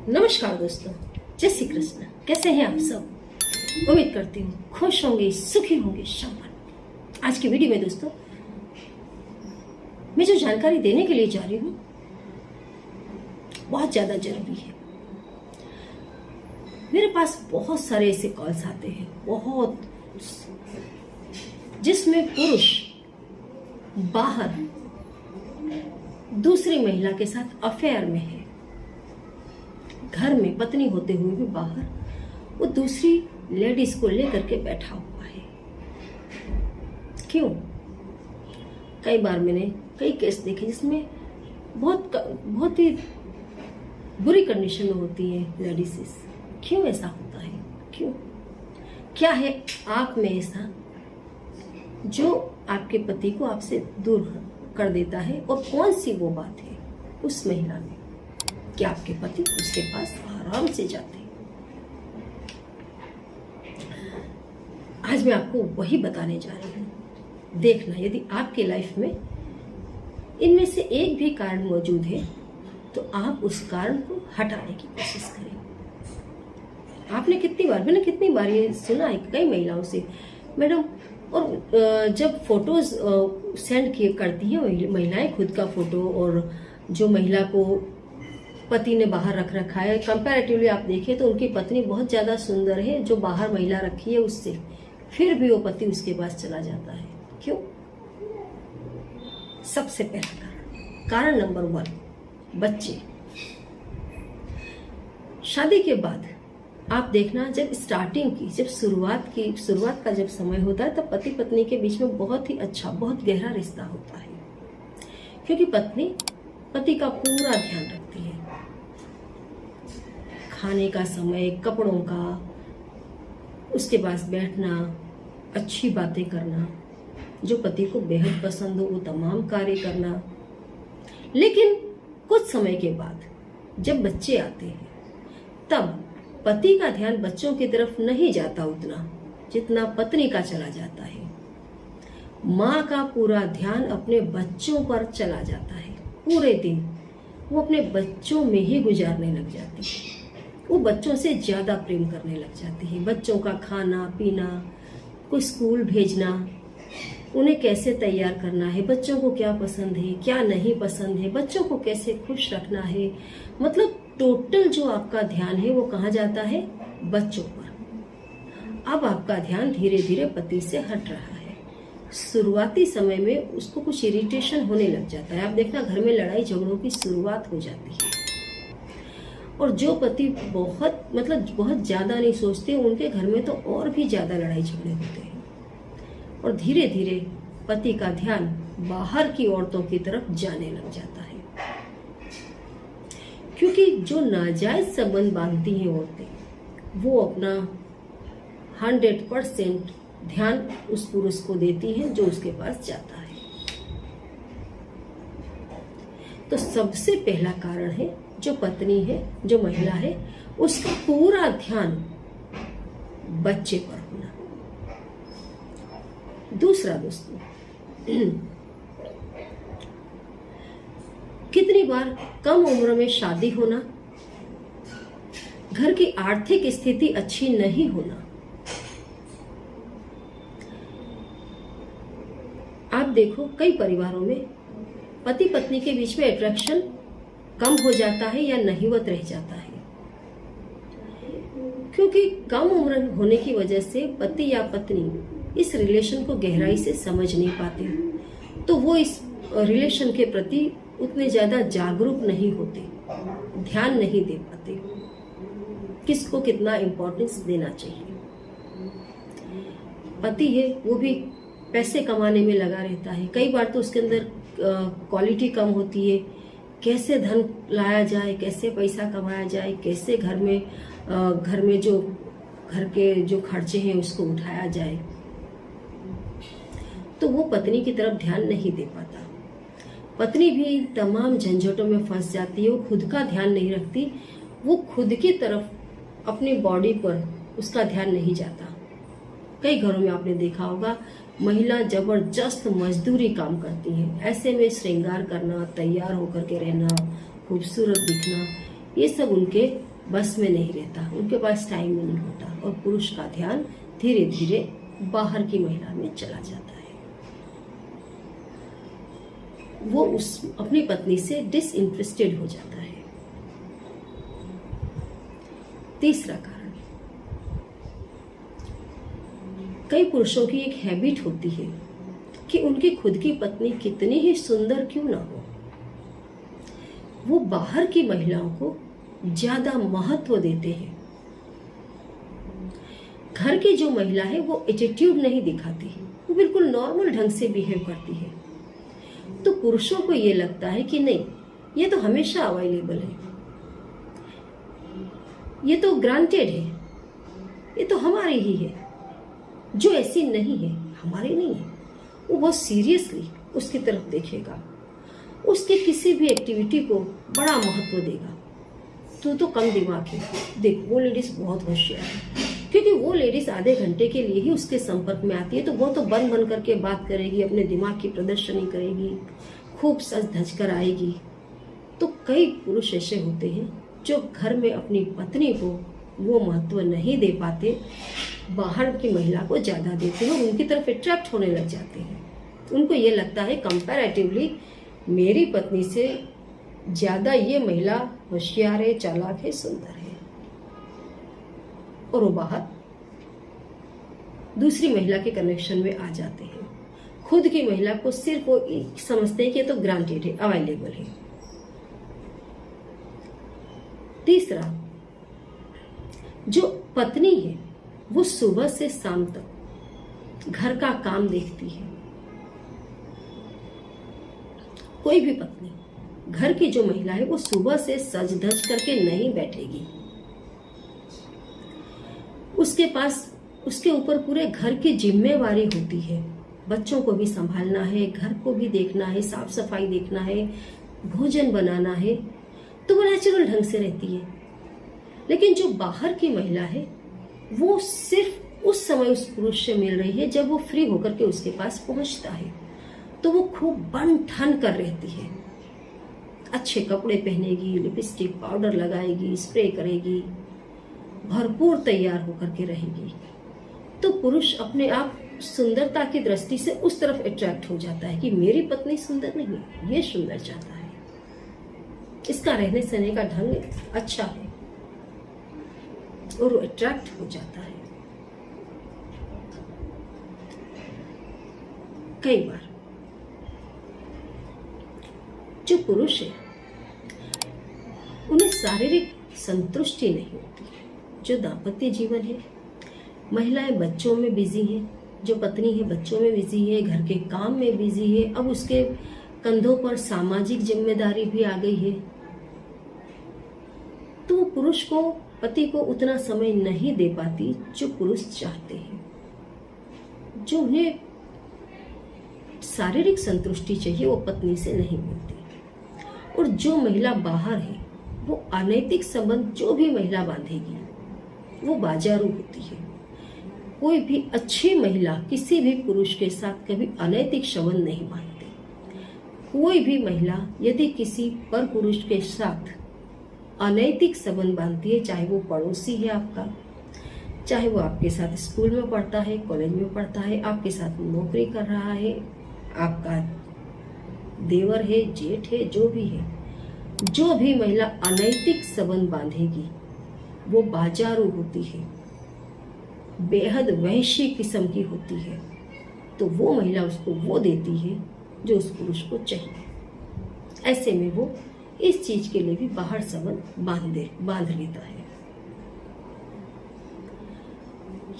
नमस्कार दोस्तों, जय श्री कृष्ण। कैसे हैं आप सब? उम्मीद करती हूँ खुश होंगे, सुखी होंगे, शांत। आज की वीडियो में दोस्तों मैं जो जानकारी देने के लिए जा रही हूँ बहुत ज्यादा जरूरी है। मेरे पास बहुत सारे ऐसे कॉल्स आते हैं, बहुत, जिसमें पुरुष बाहर दूसरी महिला के साथ अफेयर में है, घर में पत्नी होते हुए भी बाहर वो दूसरी लेडीज को लेकर के बैठा हुआ है। क्यों? कई बार मैंने कई केस देखे जिसमें बहुत ही बुरी कंडीशन में होती है लेडीज। क्यों ऐसा होता है? क्यों? क्या है आप में ऐसा जो आपके पति को आपसे दूर कर देता है, और कौन सी वो बात है उस महिला में कि आपके पति उसके पास आराम से जाते हैं? आज मैं आपको वही बताने जा रही हूँ। देखना, यदि आपके लाइफ में इनमें से एक भी कारण मौजूद है तो आप उस कारण को हटाने की कोशिश करें। मैंने कितनी बार ये सुना है कई महिलाओं से, मैडम, और जब फोटोज सेंड करती हैं महिलाएं, खुद का फोटो, और जो महिला को पति ने बाहर रख रखा है, कंपैरेटिवली आप देखें तो उनकी पत्नी बहुत ज्यादा सुंदर है जो बाहर महिला रखी है उससे, फिर भी वो पति उसके पास चला जाता है। क्यों? सबसे पहला कारण नंबर 1, बच्चे। शादी के बाद आप देखना, जब शुरुआत का जब समय होता है तब पति पत्नी के बीच में बहुत ही अच्छा, बहुत गहरा रिश्ता होता है, क्योंकि पत्नी पति का पूरा ध्यान रखती है। खाने का समय, कपड़ों का, उसके पास बैठना, अच्छी बातें करना, जो पति को बेहद पसंद हो वो तमाम कार्य करना। लेकिन कुछ समय के बाद जब बच्चे आते हैं तब पति का ध्यान बच्चों की तरफ नहीं जाता उतना जितना पत्नी का चला जाता है। माँ का पूरा ध्यान अपने बच्चों पर चला जाता है। पूरे दिन वो अपने बच्चों में ही गुजारने लग जाती है। वो बच्चों से ज्यादा प्रेम करने लग जाती है। बच्चों का खाना पीना, कोई स्कूल भेजना, उन्हें कैसे तैयार करना है, बच्चों को क्या पसंद है क्या नहीं पसंद है, बच्चों को कैसे खुश रखना है, मतलब टोटल जो आपका ध्यान है वो कहाँ जाता है? बच्चों पर। अब आपका ध्यान धीरे धीरे पति से हट रहा है। शुरुआती समय में उसको कुछ इरिटेशन होने लग जाता है। आप देखना, घर में लड़ाई झगड़ों की शुरुआत हो जाती है, और जो पति बहुत ज्यादा नहीं सोचते उनके घर में तो और भी ज्यादा लड़ाई झगड़े होते हैं, और धीरे धीरे पति का ध्यान बाहर की औरतों की तरफ जाने लग जाता है। क्योंकि जो नाजायज संबंध बांधती हैं औरतें, वो अपना 100% ध्यान उस पुरुष को देती हैं जो उसके पास जाता है। तो सबसे पहला कारण है, जो पत्नी है, जो महिला है, उसका पूरा ध्यान बच्चे पर होना। दूसरा दोस्तों, कितनी बार कम उम्र में शादी होना, घर की आर्थिक स्थिति अच्छी नहीं होना। आप देखो, कई परिवारों में पति पत्नी के बीच में अट्रैक्शन कम हो जाता है या नहीवत रह जाता है, क्योंकि कम उम्र होने की वजह से पति या पत्नी इस रिलेशन को गहराई से समझ नहीं पाते, तो वो इस रिलेशन के प्रति उतने ज्यादा जागरूक नहीं होते, ध्यान नहीं दे पाते, किसको कितना इम्पोर्टेंस देना चाहिए। पति है वो भी पैसे कमाने में लगा रहता है, कई बार तो उसके अंदर क्वालिटी कम होती है, कैसे धन लाया जाए, कैसे पैसा कमाया जाए, कैसे घर में जो घर के जो खर्चे हैं उसको उठाया जाए, तो वो पत्नी की तरफ ध्यान नहीं दे पाता। पत्नी भी तमाम झंझटों में फंस जाती है, वो खुद का ध्यान नहीं रखती, वो खुद की तरफ अपनी बॉडी पर उसका ध्यान नहीं जाता। कई घरों में आपने देखा होगा, महिला जबरदस्त मजदूरी काम करती है, ऐसे में श्रृंगार करना, तैयार होकर के रहना, खूबसूरत दिखना, ये सब उनके बस में नहीं रहता, उनके पास टाइम नहीं होता और पुरुष का ध्यान धीरे धीरे बाहर की महिला में चला जाता है। वो उस अपनी पत्नी से डिसइंटरेस्टेड हो जाता है। तीसरा कारण, कई पुरुषों की एक हैबिट होती है कि उनकी खुद की पत्नी कितनी ही सुंदर क्यों ना हो, वो बाहर की महिलाओं को ज्यादा महत्व देते हैं। घर की जो महिला है वो एटीट्यूड नहीं दिखाती, वो बिल्कुल नॉर्मल ढंग से बिहेव करती है। तो पुरुषों को ये लगता है कि नहीं, ये तो हमेशा अवेलेबल है, ये तो ग्रांटेड है, ये तो हमारी ही है। जो ऐसी नहीं है, हमारी नहीं है, वो बहुत सीरियसली उसकी तरफ देखेगा, उसके किसी भी एक्टिविटी को बड़ा महत्व देगा। तू तो कम दिमाग है, देख वो लेडीज बहुत होशियार है, क्योंकि वो लेडीज आधे घंटे के लिए ही उसके संपर्क में आती है, तो वो तो बन बन करके बात करेगी, अपने दिमाग की प्रदर्शनी करेगी, खूब सज धज कर आएगी। तो कई पुरुष ऐसे होते हैं जो घर में अपनी पत्नी को वो महत्व नहीं दे पाते, बाहर की महिला को ज्यादा देते हैं, उनकी तरफ अट्रैक्ट होने लग जाते हैं। उनको ये लगता है कंपैरेटिवली मेरी पत्नी से ज्यादा ये महिला होशियार है, चालाक है, सुंदर है, और वो बाहर दूसरी महिला के कनेक्शन में आ जाते हैं। खुद की महिला को सिर्फ वो समझते हैं कि ये तो ग्रांटेड है, अवेलेबल है। तीसरा, जो पत्नी है वो सुबह से शाम तक घर का काम देखती है। कोई भी पत्नी, घर की जो महिला है वो सुबह से सज धज करके नहीं बैठेगी। उसके पास, उसके ऊपर पूरे घर की जिम्मेवारी होती है, बच्चों को भी संभालना है, घर को भी देखना है, साफ सफाई देखना है, भोजन बनाना है, तो वो नेचुरल ढंग से रहती है। लेकिन जो बाहर की महिला है वो सिर्फ उस समय उस पुरुष से मिल रही है जब वो फ्री होकर के उसके पास पहुंचता है, तो वो खूब बन ठन कर रहती है, अच्छे कपड़े पहनेगी, लिपस्टिक पाउडर लगाएगी, स्प्रे करेगी, भरपूर तैयार होकर के रहेगी। तो पुरुष अपने आप सुंदरता की दृष्टि से उस तरफ अट्रैक्ट हो जाता है कि मेरी पत्नी सुंदर नहीं, ये सुंदर चाहता है, इसका रहने सहने का ढंग अच्छा है, और वो अट्रैक्ट हो जाता है। कई बार जो पुरुष है उन्हें शारीरिक संतुष्टि नहीं होती। जो दाम्पत्य जीवन है, महिलाएं बच्चों में बिजी हैं, जो पत्नी है बच्चों में बिजी है, घर के काम में बिजी है, अब उसके कंधों पर सामाजिक जिम्मेदारी भी आ गई है, तो वो पुरुष को, पति को उतना समय नहीं दे पाती जो पुरुष चाहते हैं। जो उन्हें शारीरिक संतुष्टि चाहिए वो पत्नी से नहीं मिलती। और जो महिला बाहर है वो अनैतिक संबंध जो भी महिला बांधेगी वो बाजारू होती है। कोई भी अच्छी महिला किसी भी पुरुष के साथ कभी अनैतिक संबंध नहीं बांधती। कोई भी महिला यदि किसी पर पुरुष के साथ अनैतिक संबंध बांधती है, चाहे वो पड़ोसी है आपका, चाहे वो आपके साथ स्कूल में पढ़ता है, कॉलेज में पढ़ता है, आपके साथ नौकरी कर रहा है, आपका देवर है, जेठ है, जो भी है, जो भी महिला अनैतिक संबंध बांधेगी वो बाजारू होती है, बेहद वहशी किस्म की होती है। तो वो महिला उसको वो देती है जो उस पुरुष को चाहिए। ऐसे में वो इस चीज के लिए भी बाहर संबंध बांध लेता है।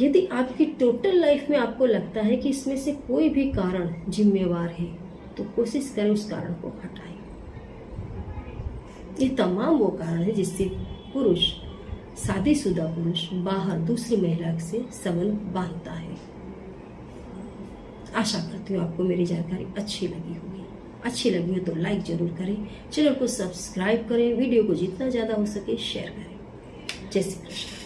यदि आपकी टोटल लाइफ में आपको लगता है कि इसमें से कोई भी कारण जिम्मेवार है, तो कोशिश करें उस कारण को हटाएं। ये तमाम वो कारण है जिससे पुरुष, शादीशुदा पुरुष, बाहर दूसरी महिला से संबंध बांधता है। आशा करती हूँ आपको मेरी जानकारी अच्छी लगी होगी। अच्छी लगी हो तो लाइक जरूर करें, चैनल को सब्सक्राइब करें, वीडियो को जितना ज्यादा हो सके शेयर करें। जय श्री कृष्ण।